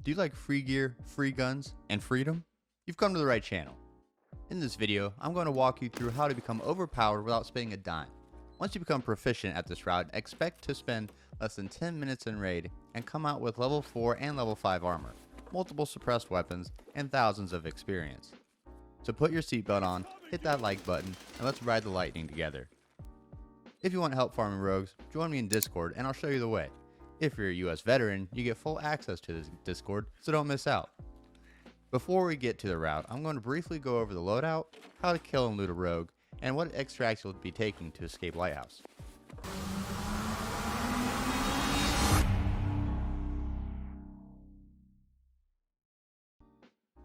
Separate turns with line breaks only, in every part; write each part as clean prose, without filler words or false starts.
Do you like free gear, free guns, and freedom? You've come to the right channel. In this video, I'm going to walk you through how to become overpowered without spending a dime. Once you become proficient at this route, expect to spend less than 10 minutes in raid and come out with level 4 and level 5 armor, multiple suppressed weapons, and thousands of experience. So put your seatbelt on, hit that like button, and let's ride the lightning together. If you want help farming rogues, join me in Discord and I'll show you the way. If you're a US veteran, you get full access to this Discord, so don't miss out. Before we get to the route, I'm going to briefly go over the loadout, how to kill and loot a rogue, and what extracts you'll be taking to escape Lighthouse.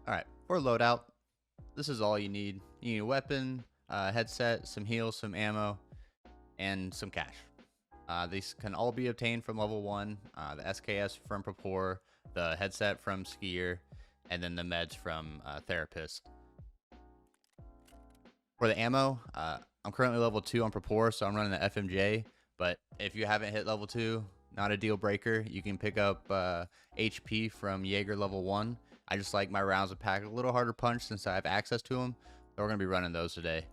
Alright, for loadout, this is all you need. You need a weapon, a headset, some heals, some ammo, and some cash. These can all be obtained from level 1, the SKS from Prapor, the headset from Skier, and then the meds from Therapist. For the ammo, I'm currently level 2 on Prapor, so I'm running the FMJ, but if you haven't hit level 2, not a deal breaker. You can pick up HP from Jaeger level 1. I just like my rounds to pack a little harder punch since I have access to them, so we're going to be running those today.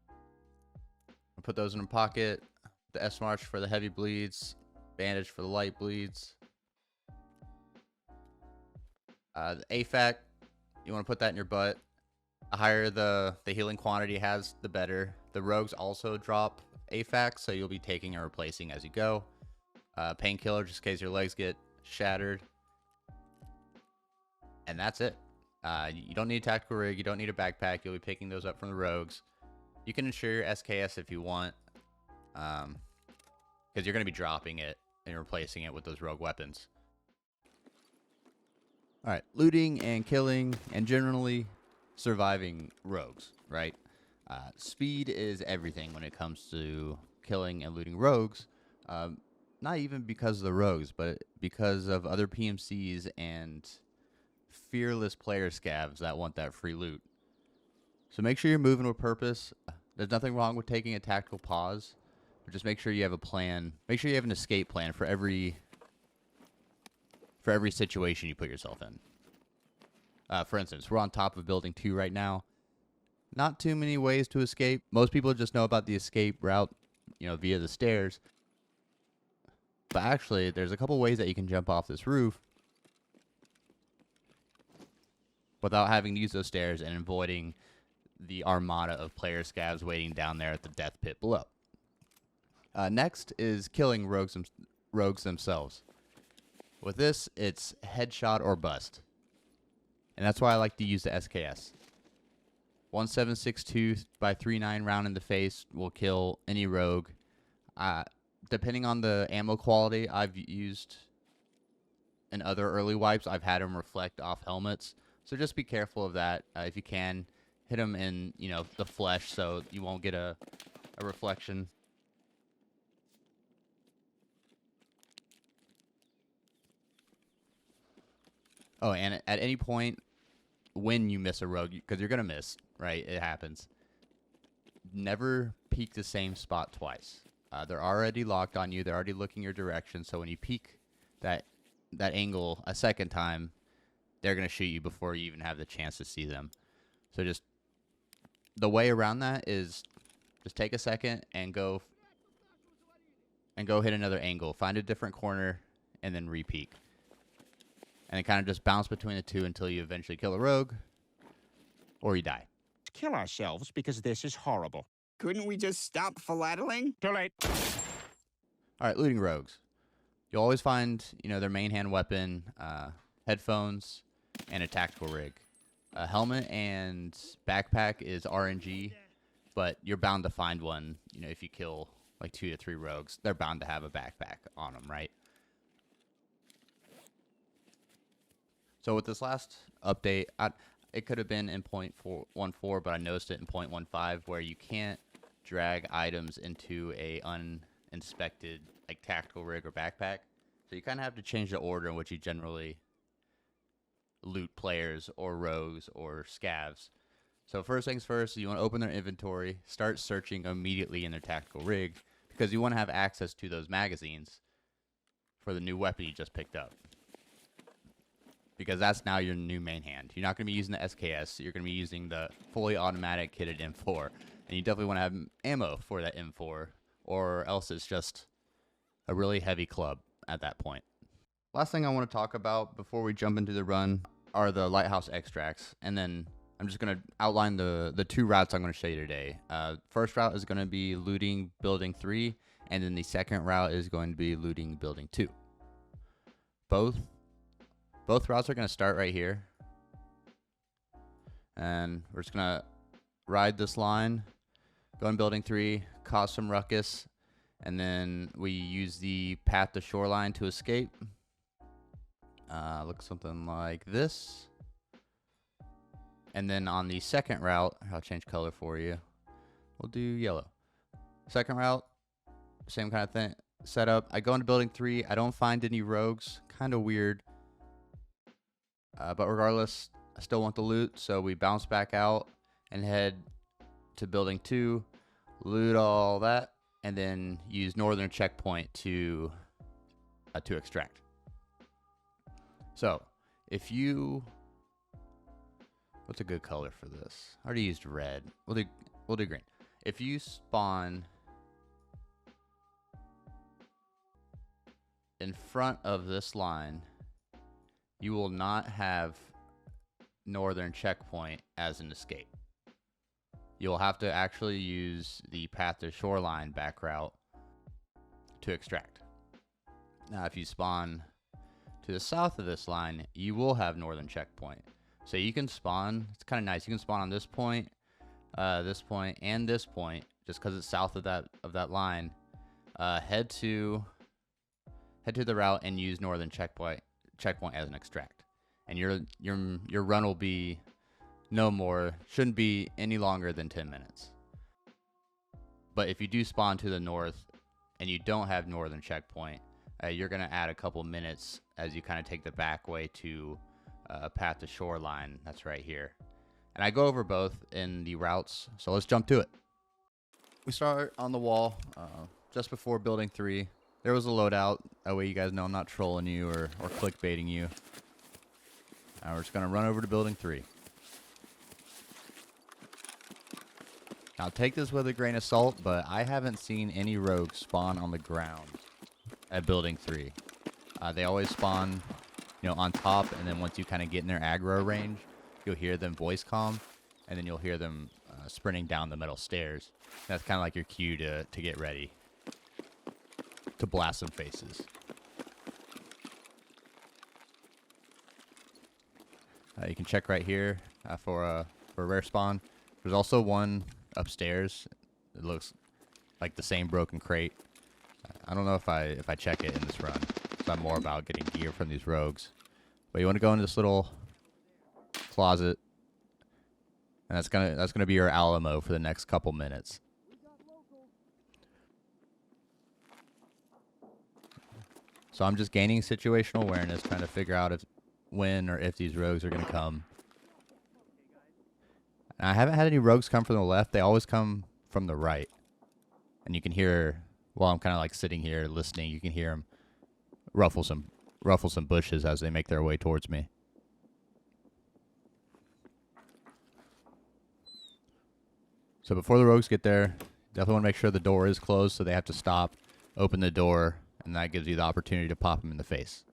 I'll put those in a pocket. The S-March for the heavy bleeds, bandage for the light bleeds. The AFAC, you want to put that in your butt. The higher the healing quantity has, the better. The rogues also drop AFAC, so you'll be taking and replacing as you go. Painkiller, just in case your legs get shattered. And that's it. You don't need a tactical rig, you don't need a backpack, you'll be picking those up from the rogues. You can ensure your SKS if you want, because you're going to be dropping it and replacing it with those rogue weapons. Alright, looting and killing and generally surviving rogues, right? Speed is everything when it comes to killing and looting rogues. Not even because of the rogues, but because of other PMCs and fearless player SCAVs that want that free loot. So make sure you're moving with purpose. There's nothing wrong with taking a tactical pause, but just make sure you have a plan. Make sure you have an escape plan for every situation you put yourself in. For instance, we're on top of building 2 right now. Not too many ways to escape. Most people just know about the escape route, via the stairs. But actually, there's a couple ways that you can jump off this roof without having to use those stairs and avoiding the armada of player SCAVs waiting down there at the death pit below. Next is killing rogues themselves. With this, it's headshot or bust. And that's why I like to use the SKS. 1762 by 39 round in the face will kill any rogue. Depending on the ammo quality I've used in other early wipes, I've had them reflect off helmets. So just be careful of that. If you can, hit them in, the flesh so you won't get a reflection. Oh, and at any point when you miss a rogue, because you're going to miss, right? It happens. Never peek the same spot twice. They're already locked on you. They're already looking your direction. So when you peek that angle a second time, they're going to shoot you before you even have the chance to see them. So just the way around that is just take a second and go hit another angle. Find a different corner and then re-peek. And then kind of just bounce between the two until you eventually kill a rogue or you die.
Kill ourselves because this is horrible.
Couldn't we just stop philatling?
Too late.
All right, looting rogues. You'll always find, their main hand weapon, headphones, and a tactical rig. A helmet and backpack is RNG, but you're bound to find one, if you kill like 2 to 3 rogues. They're bound to have a backpack on them, right? So with this last update, it could have been in 0.14, but I noticed it in 0.15 where you can't drag items into a uninspected like tactical rig or backpack. So you kind of have to change the order in which you generally loot players or rogues or SCAVs. So first things first, you want to open their inventory, start searching immediately in their tactical rig because you want to have access to those magazines for the new weapon you just picked up. because that's now your new main hand. You're not going to be using the SKS. You're going to be using the fully automatic kitted M4. And you definitely want to have ammo for that M4, or else it's just a really heavy club at that point. Last thing I want to talk about before we jump into the run are the lighthouse extracts. And then I'm just going to outline the two routes I'm going to show you today. First route is going to be looting building 3, and then the second route is going to be looting building 2. Both routes are going to start right here. And we're just going to ride this line, go in building 3, cause some ruckus, and then we use the path to shoreline to escape. Looks something like this. And then on the second route, I'll change color for you. We'll do yellow. Second route, same kind of thing. Setup. I go into building 3. I don't find any rogues. Kind of weird. But regardless, I still want the loot. So we bounce back out and head to building 2. Loot all that. And then use northern checkpoint to extract. So, if you... What's a good color for this? I already used red. We'll do green. If you spawn in front of this line, you will not have northern checkpoint as an escape. You'll have to actually use the path to shoreline back route to extract. Now, if you spawn to the south of this line, you will have northern checkpoint. So you can spawn, it's kind of nice. You can spawn on this point, and this point, just because it's south of that line. Head to the route and use northern checkpoint as an extract, and your run will be shouldn't be any longer than 10 minutes. But if you do spawn to the north and you don't have northern checkpoint, you're gonna add a couple minutes as you kind of take the back way to a path to shoreline. That's right here. And I go over both in the routes, so let's jump to it. We start on the wall just before building 3. There was a loadout. That way you guys know I'm not trolling you or clickbaiting you. Now we're just going to run over to building 3. Now take this with a grain of salt, but I haven't seen any rogues spawn on the ground at building 3. They always spawn, on top, and then once you kind of get in their aggro range, you'll hear them voice comm, and then you'll hear them sprinting down the metal stairs. That's kind of like your cue to get ready to blast some faces. You can check right here for a rare spawn. There's also one upstairs. It looks like the same broken crate. I don't know if I check it in this run. So I'm more about getting gear from these rogues. But you want to go into this little closet, and that's gonna be your Alamo for the next couple minutes. So I'm just gaining situational awareness, trying to figure out when or if these rogues are gonna come. And I haven't had any rogues come from the left. They always come from the right, and you can hear while I'm kind of like sitting here listening. You can hear them ruffle some bushes as they make their way towards me. So before the rogues get there, definitely want to make sure the door is closed, so they have to stop, open the door, and that gives you the opportunity to pop them in the face.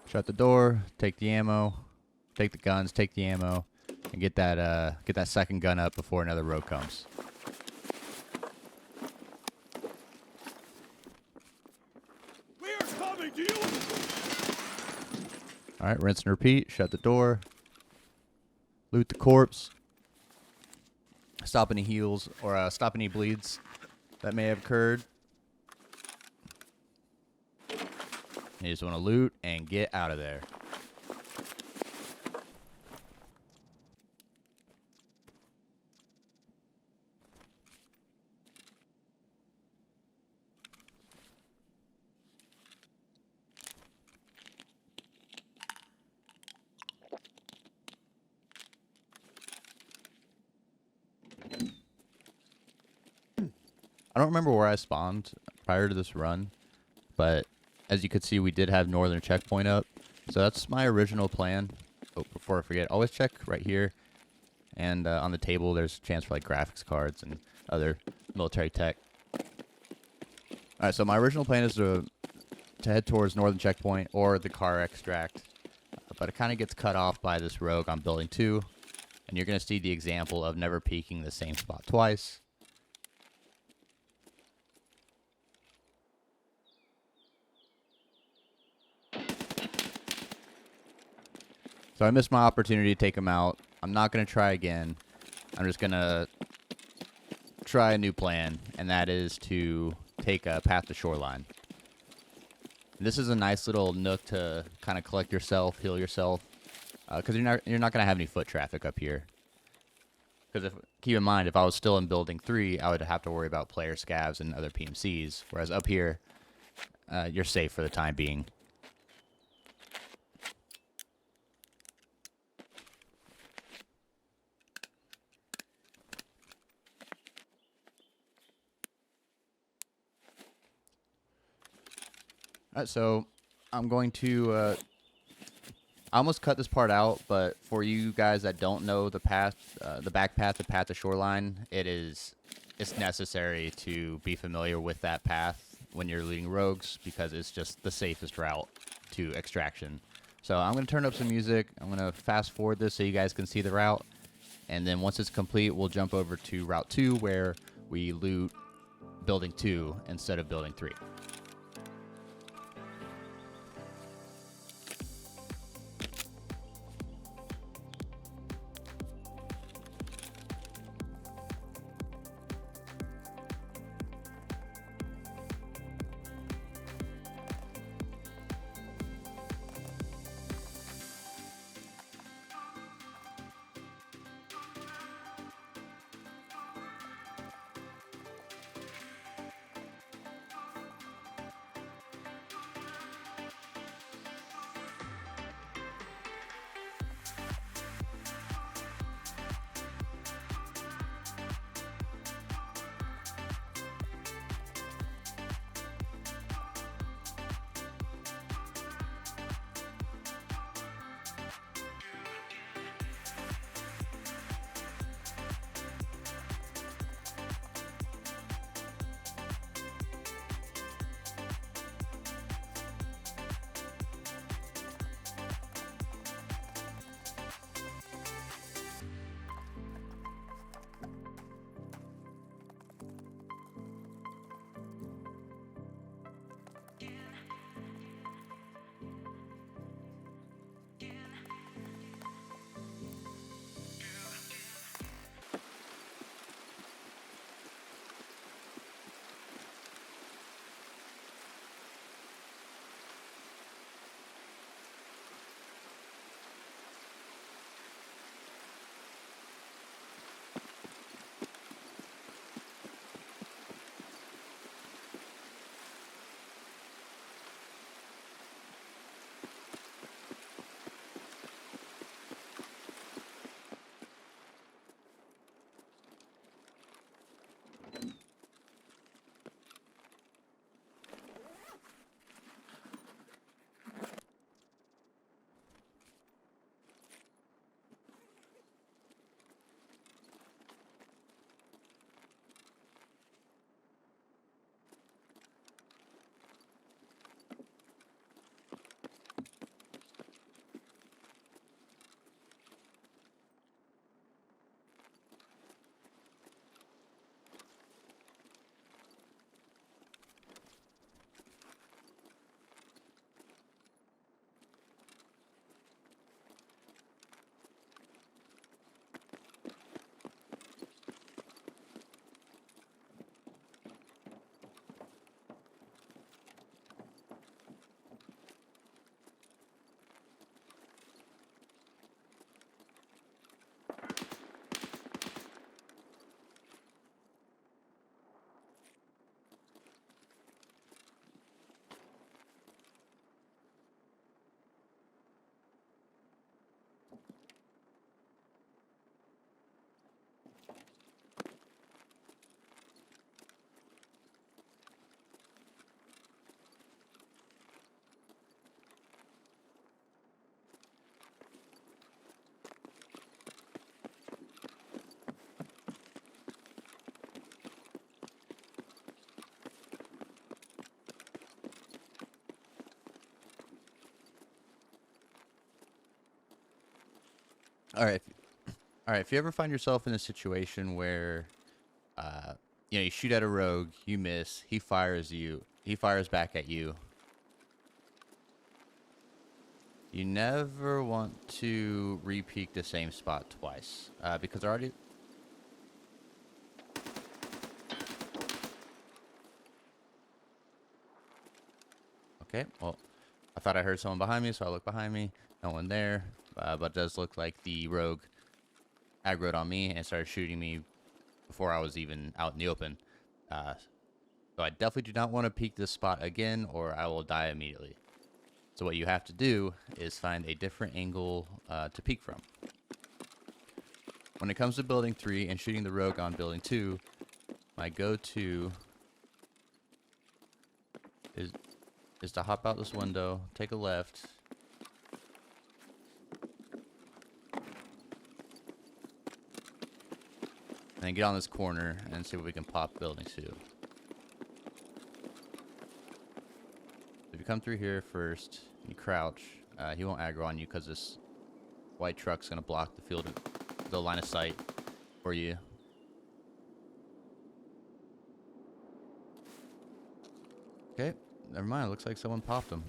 Shut the door, take the ammo, take the guns, take the ammo, and get that second gun up before another rogue comes. Alright, rinse and repeat. Shut the door. Loot the corpse. Stop any heals or stop any bleeds that may have occurred. You just want to loot and get out of there. I don't remember where I spawned prior to this run, but as you can see, we did have northern checkpoint up. So that's my original plan. Oh, before I forget, always check right here. And on the table, there's a chance for like graphics cards and other military tech. All right, so my original plan is to head towards northern checkpoint or the car extract, but it kind of gets cut off by this rogue on building 2, and you're going to see the example of never peeking the same spot twice. So I missed my opportunity to take him out. I'm not going to try again. I'm just going to try a new plan, and that is to take a path to shoreline. This is a nice little nook to kind of collect yourself, heal yourself, because you're not going to have any foot traffic up here. Because keep in mind, if I was still in building 3, I would have to worry about player SCAVs and other PMCs, whereas up here, you're safe for the time being. Alright, so I'm going to, I almost cut this part out, but for you guys that don't know the path, the back path, the path to shoreline, it's necessary to be familiar with that path when you're leading rogues, because it's just the safest route to extraction. So I'm going to turn up some music, I'm going to fast forward this so you guys can see the route, and then once it's complete, we'll jump over to Route 2, where we loot Building 2 instead of Building 3. All right. All right. If you ever find yourself in a situation where, you know, you shoot at a rogue, you miss, he fires back at you. You never want to re-peek the same spot twice, because already. Okay, well, I thought I heard someone behind me, so I looked behind me. No one there, but it does look like the rogue aggroed on me and started shooting me before I was even out in the open. So I definitely do not want to peek this spot again, or I will die immediately. So what you have to do is find a different angle to peek from. When it comes to building 3 and shooting the rogue on building 2, my go-to is to hop out this window, take a left, and then get on this corner and see what we can pop building 2. If you come through here first, you crouch, he won't aggro on you because this white truck's going to block the line of sight for you. Okay, never mind. It looks like someone popped him.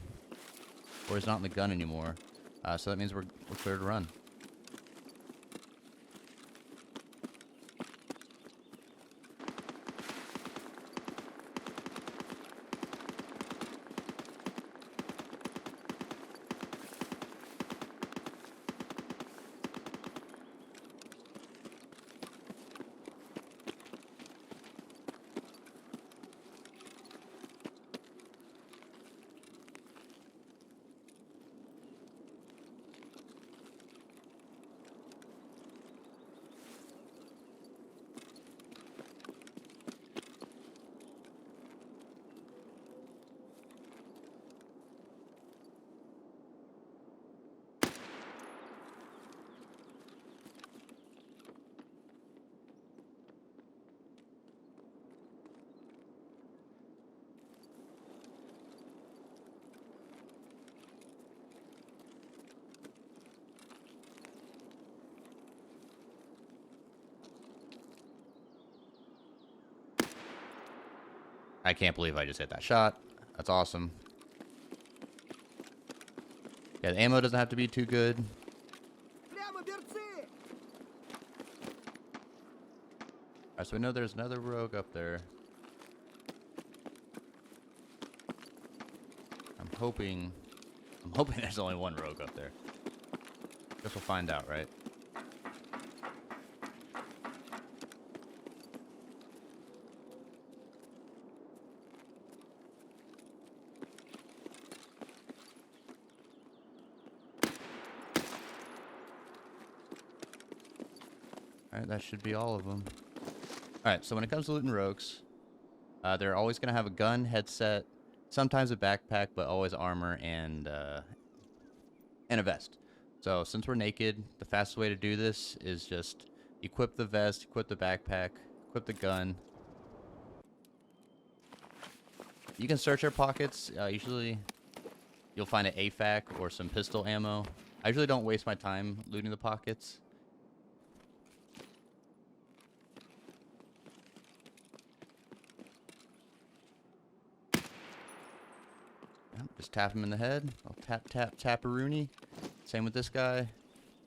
Or he's not in the gun anymore. So that means we're clear to run. I can't believe I just hit that shot. That's awesome. Yeah, the ammo doesn't have to be too good. Alright, so we know there's another rogue up there. I'm hoping there's only one rogue up there. Guess we'll find out, right? Alright, that should be all of them. Alright, so when it comes to looting rogues, they're always going to have a gun, headset, sometimes a backpack, but always armor and a vest. So since we're naked, the fastest way to do this is just equip the vest, equip the backpack, equip the gun. You can search our pockets. Usually you'll find an AFAC or some pistol ammo. I usually don't waste my time looting the pockets. Just tap him in the head. I'll tap, tap, tap-a-rooney. Same with this guy.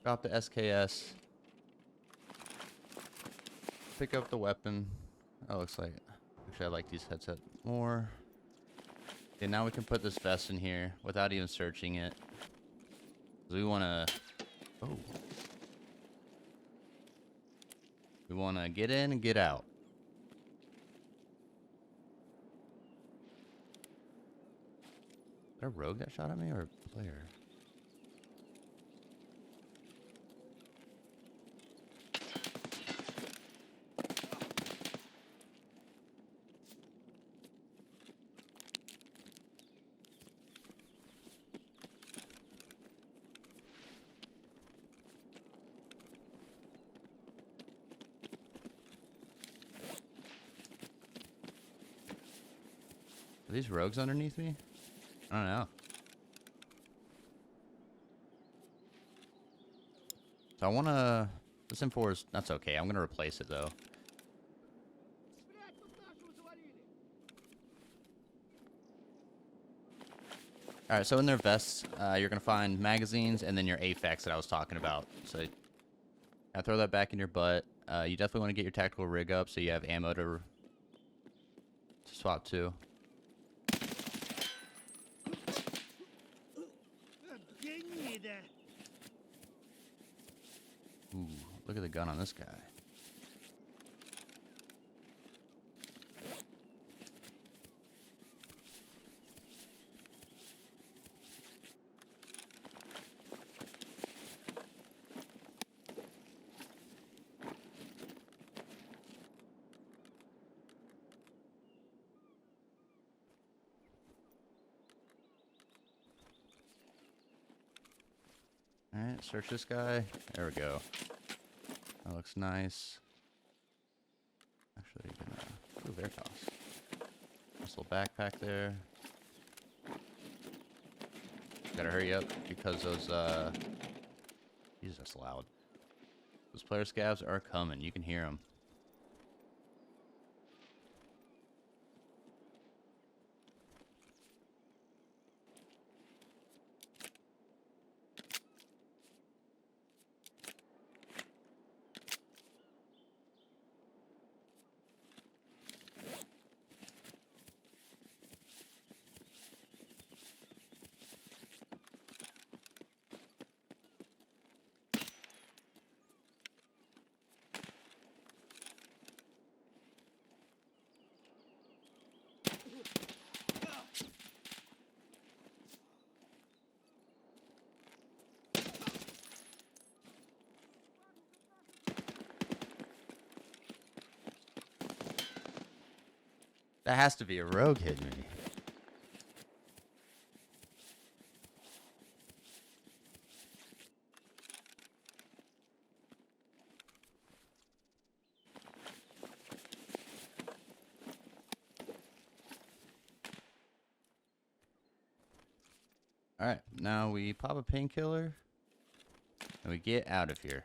Drop the SKS. Pick up the weapon. Oh, looks like... Actually, I like these headsets more. Okay, now we can put this vest in here without even searching it. We want to... Oh. We want to get in and get out. Is that a rogue that shot at me or a player? Are these rogues underneath me? I don't know. So I want to... This M4 is... That's okay. I'm going to replace it, though. Alright, so in their vests, you're going to find magazines and then your AFAX that I was talking about. So I throw that back in your butt. You definitely want to get your tactical rig up so you have ammo to swap to. Ooh, look at the gun on this guy. Alright, search this guy. There we go. That looks nice. Actually, ooh, Veritas. Nice little backpack there. Gotta hurry up because those, Jesus, that's loud. Those player scavs are coming. You can hear them. That has to be a rogue hitting me. Alright, now we pop a painkiller and we get out of here.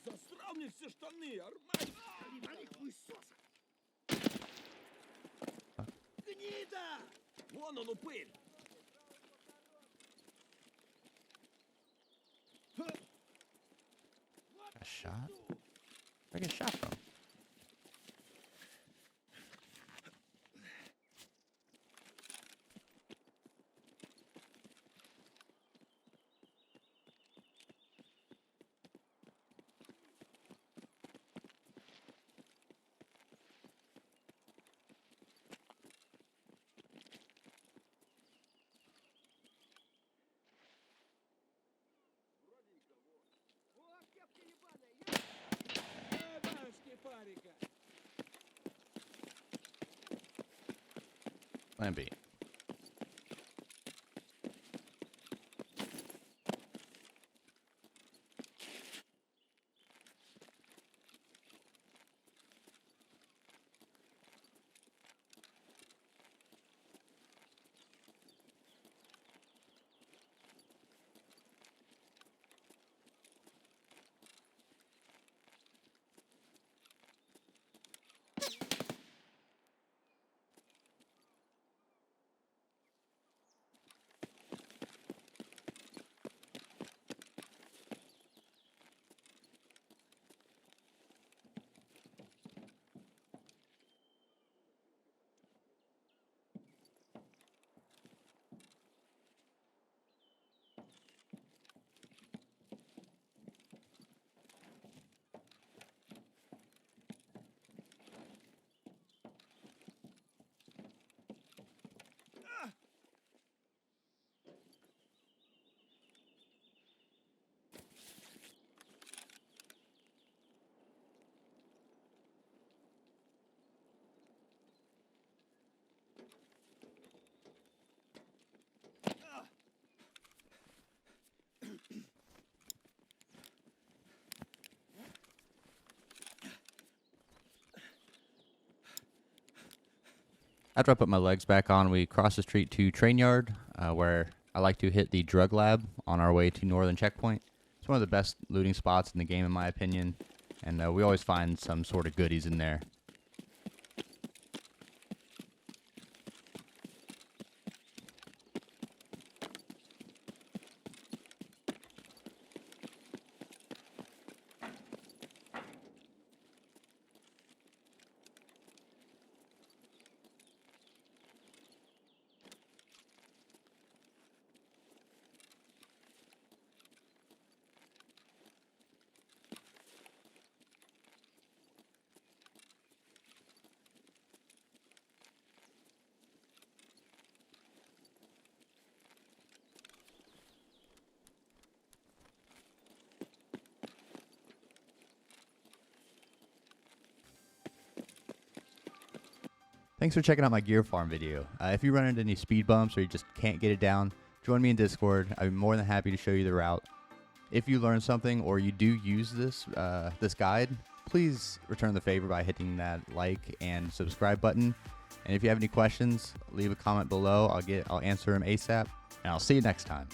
Засрал мне все штаны, Арман! Гнида! Вон он, упырь!
A shot? Where'd I get shot from? Plan B. After I put my legs back on, we cross the street to Train Yard, where I like to hit the drug lab on our way to Northern Checkpoint. It's one of the best looting spots in the game, in my opinion, and we always find some sort of goodies in there. Thanks for checking out my gear farm video. If you run into any speed bumps or you just can't get it down, join me in Discord. I'd be more than happy to show you the route. If you learn something or you do use this guide, please return the favor by hitting that like and subscribe button. And if you have any questions, leave a comment below. I'll answer them ASAP, and I'll see you next time.